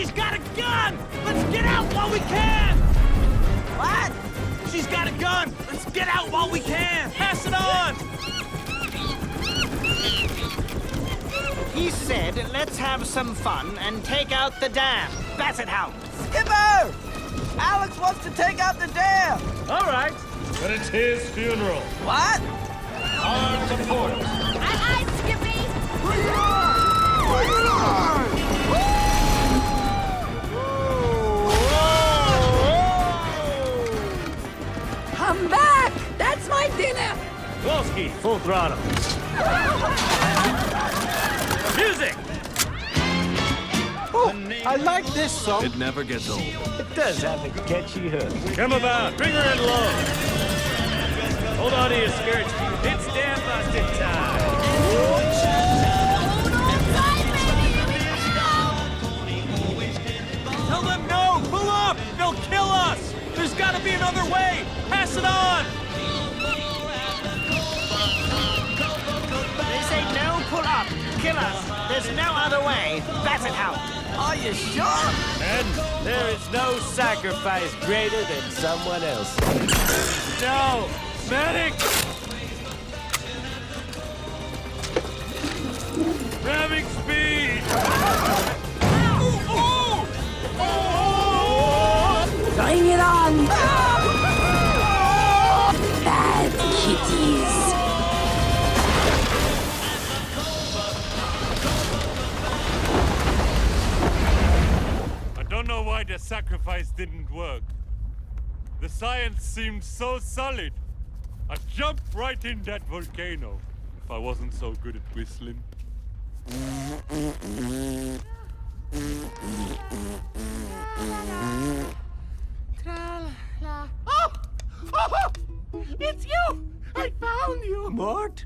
She's got a gun! Let's get out while we can! What? She's got a gun! Let's get out while we can! Pass it on! He said, let's have some fun and take out the dam. Basset hound. Skipper! Alex wants to take out the dam! All right. But it's his funeral. What? Arms to port. Aye, aye, Skippy! Bring it on! Bring it on! Come back! That's my dinner! Wolski, full throttle. Music! Oh, I like this song. It never gets old. It does have a catchy hook. Come about, bring her in low. Hold on to your skirts. It's dam busting time. Tell them no, pull up, they'll kill us. There's gotta be another way. Pass it on. They say no, pull up. Kill us. There's no other way. Basset hound. Are you sure? And there is no sacrifice greater than someone else. No, medic. Ramming speed. Bring it on! Bad kitties! I don't know why the sacrifice didn't work. The science seemed so solid. I'd jump right in that volcano if I wasn't so good at whistling. Oh! Oh! It's you! I found you! Mort?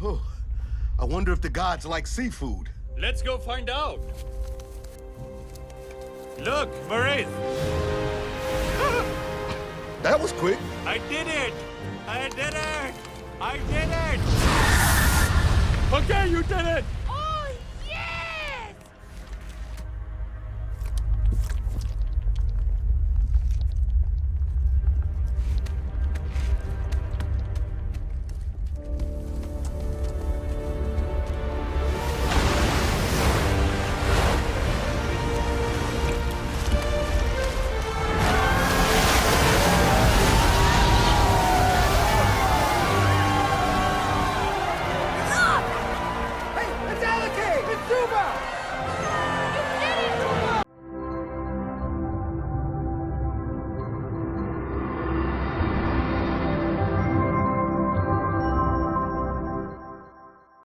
Oh, I wonder if the gods like seafood. Let's go find out. Look, Maurice, That was quick. I did it! I did it! I did it! Okay, you did it!